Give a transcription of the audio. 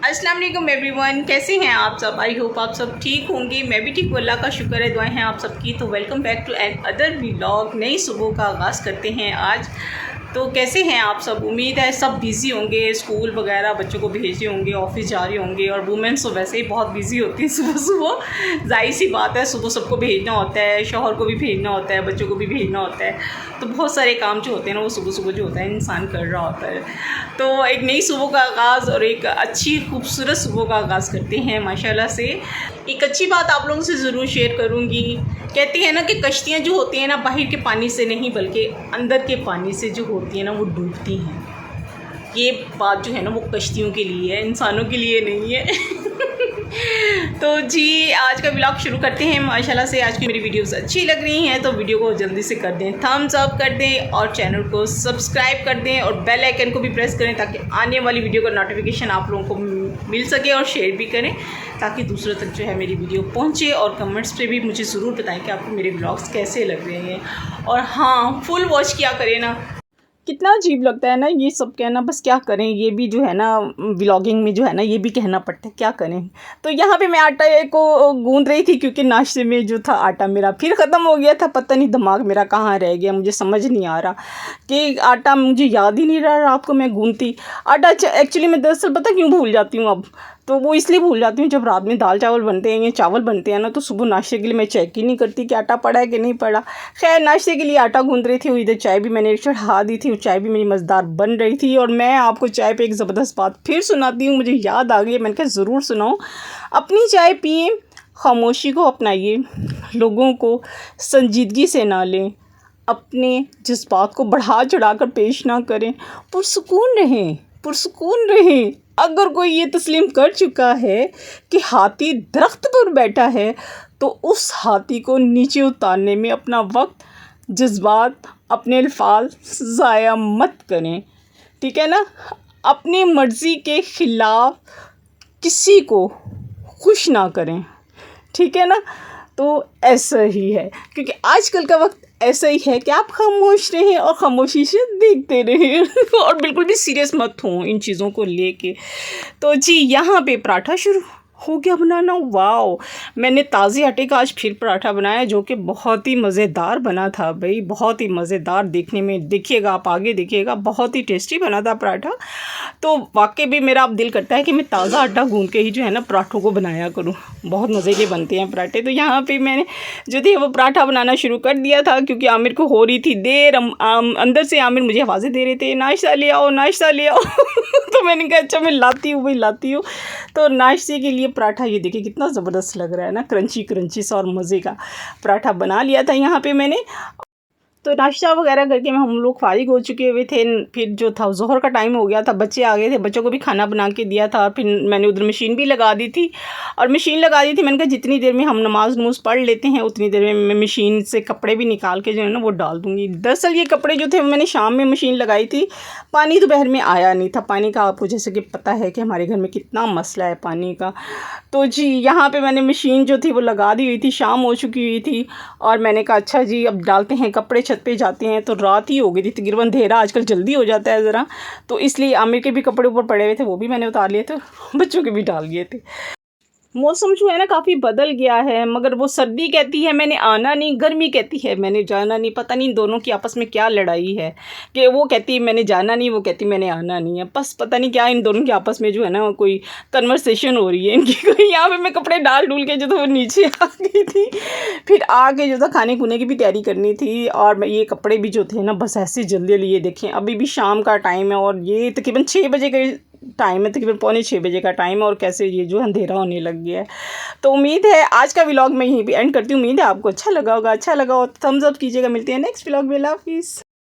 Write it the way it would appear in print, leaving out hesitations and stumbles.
अस्सलाम वालेकुम एवरीवन, कैसे हैं आप सब। आई होप आप सब ठीक होंगे। मैं भी ठीक हूँ, अल्लाह का शुक्र है, दुआएं हैं आप सबकी। तो welcome back to another vlog. नई सुबह का आगाज़ करते हैं आज। तो कैसे हैं आप सब। उम्मीद है सब बिज़ी होंगे, स्कूल वगैरह बच्चों को भेजे होंगे, ऑफिस जा रहे होंगे। और वुमेन्स तो वैसे ही बहुत बिज़ी होती हैं सुबह सुबह। जाहिर सी बात है, सुबह सबको भेजना होता है, शौहर को भी भेजना होता है, बच्चों को भी भेजना होता है। तो बहुत सारे काम जो होते हैं ना, वो सुबह सुबह जो होता है इंसान कर रहा होता है। तो एक नई सुबह का आगाज़ और एक अच्छी खूबसूरत सुबह का आगाज़ करते हैं माशाल्लाह से। एक अच्छी बात आप लोगों से ज़रूर शेयर करूँगी। कहती हैं ना कि कश्तियाँ जो होती हैं ना, बाहर के पानी से नहीं बल्कि अंदर के पानी से जो होती हैं ना, वो डूबती हैं। ये बात जो है ना, वो कश्तियों के लिए है, इंसानों के लिए नहीं है। तो जी आज का व्लॉग शुरू करते हैं माशाल्लाह से। आज की मेरी वीडियोस अच्छी लग रही हैं तो वीडियो को जल्दी से कर दें थम्स अप कर दें, और चैनल को सब्सक्राइब कर दें, और बेल आइकन को भी प्रेस करें ताकि आने वाली वीडियो का नोटिफिकेशन आप लोगों को मिल सके। और शेयर भी करें ताकि दूसरों तक जो है मेरी वीडियो पहुँचे। और कमेंट्स पे भी मुझे ज़रूर बताएं कि आपको मेरे व्लॉग्स कैसे लग रहे हैं। और हाँ, फुल वॉच किया करें ना। कितना अजीब लगता है ना ये सब कहना, बस क्या करें, ये भी जो है ना व्लॉगिंग में जो है ना ये भी कहना पड़ता है, क्या करें। तो यहाँ पे मैं आटा को गूंद रही थी क्योंकि नाश्ते में जो था आटा मेरा फिर ख़त्म हो गया था। पता नहीं दिमाग मेरा कहाँ रह गया, मुझे समझ नहीं आ रहा कि आटा, मुझे याद ही नहीं रहा रात को मैं गूंदती आटा। एक्चुअली मैं दरअसल पता क्यों भूल जाती हूँ अब, तो वो इसलिए भूल जाती हूँ जब रात में दाल चावल बनते हैं या चावल बनते हैं ना, तो सुबह नाश्ते के लिए मैं चेक ही नहीं करती कि आटा पड़ा है कि नहीं पड़ा। खैर नाश्ते के लिए आटा गूंद रही थी, इधर चाय भी मैंने चढ़ा दी थी, चाय भी मेरी मज़ेदार बन रही थी। और मैं आपको चाय पे एक ज़बरदस्त बात फिर सुनाती हूँ, मुझे याद आ गई, मैंने कहा ज़रूर सुनाऊँ। अपनी चाय पिए, खामोशी को अपनाइए, लोगों को संजीदगी से ना लें, अपने जज्बात को बढ़ा चढ़ा कर पेश ना करें, पुरसुकून रहें, पुरसुकून रहें। अगर कोई ये तस्लीम कर चुका है कि हाथी दरख्त पर बैठा है, तो उस हाथी को नीचे उतारने में अपना वक्त, जज्बात, अपने अल्फाज ज़ाया मत करें, ठीक है ना। अपनी मर्ज़ी के ख़िलाफ़ किसी को खुश ना करें, ठीक है ना। तो ऐसा ही है, क्योंकि आजकल का वक्त ऐसा ही है कि आप खामोश रहें और खामोशी से देखते रहें। और बिल्कुल भी सीरियस मत हों इन चीज़ों को लेके। तो जी यहाँ पे पराठा शुरू हो गया बनाना। वाओ, मैंने ताज़े आटे का आज फिर पराठा बनाया जो कि बहुत ही मज़ेदार बना था भाई, बहुत ही मज़ेदार। देखने में देखिएगा, आप आगे देखिएगा, बहुत ही टेस्टी बना था पराठा। तो वाकई भी मेरा अब दिल करता है कि मैं ताज़ा आटा गूंद के ही जो है ना पराठों को बनाया करूँ, बहुत मज़े के बनते हैं पराठे। तो यहाँ पे मैंने जो थी वो पराठा बनाना शुरू कर दिया था क्योंकि आमिर को हो रही थी देर। अंदर से आमिर मुझे आवाज़ें दे रहे थे, नाश्ता ले आओ, नाश्ता ले आओ। तो मैंने कहा अच्छा मैं लाती हूँ भाई, लाती हूँ। तो नाश्ते के लिए पराठा, ये देखिए कितना ज़बरदस्त लग रहा है ना, क्रंची क्रंची सा और मज़े का पराठा बना लिया था यहाँ पे मैंने। तो नाश्ता वगैरह करके हम लोग फारिग हो चुके हुए थे। फिर जो था ज़ोहर का टाइम हो गया था, बच्चे आ गए थे, बच्चों को भी खाना बना के दिया था। फिर मैंने उधर मशीन भी लगा दी थी, और मशीन लगा दी थी, मैंने कहा जितनी देर में हम नमाज नमूज़ पढ़ लेते हैं उतनी देर में मैं मशीन से कपड़े भी निकाल के जो है ना वो डाल दूँगी। दरअसल ये कपड़े जो थे मैंने शाम में मशीन लगाई थी, पानी दोपहर में आया नहीं था। पानी का आपको जैसे कि पता है कि हमारे घर में कितना मसला है पानी का। तो जी यहाँ पे मैंने मशीन जो थी वो लगा दी हुई थी, शाम हो चुकी हुई थी, और मैंने कहा अच्छा जी अब डालते हैं कपड़े। छत पे जाते हैं तो रात ही हो गई थी तकरीबन, अंधेरा आजकल जल्दी हो जाता है ज़रा। तो इसलिए आमिर के भी कपड़े ऊपर पड़े हुए थे, वो भी मैंने उतार लिए थे, बच्चों के भी डाल लिए थे। मौसम जो है ना काफ़ी बदल गया है, मगर वो सर्दी कहती है मैंने आना नहीं, गर्मी कहती है मैंने जाना नहीं। पता नहीं इन दोनों की आपस में क्या लड़ाई है कि वो कहती है मैंने जाना नहीं, वो कहती मैंने आना नहीं है। बस पता नहीं क्या इन दोनों के आपस में जो है ना कोई कन्वर्सेशन हो रही है इनकी। कोई यहाँ पे मैं कपड़े डाल डूल के जो था वो नीचे आ गई थी। फिर आके जो था खाने खुने की भी तैयारी करनी थी, और ये कपड़े भी जो थे ना बस ऐसे जल्दी लिए। देखें अभी भी शाम का टाइम है और ये तकरीबन 6 बजे का टाइम है, तकरीबन पौने 6 बजे का टाइम है, और कैसे ये जो अंधेरा होने लग गया है। तो उम्मीद है आज का व्लॉग मैं यहीं पे एंड करती हूँ। उम्मीद है आपको अच्छा लगा होगा, अच्छा लगा हो तो थम्स अप कीजिएगा। मिलते हैं नेक्स्ट व्लॉग में, अल्लाह हाफिज़।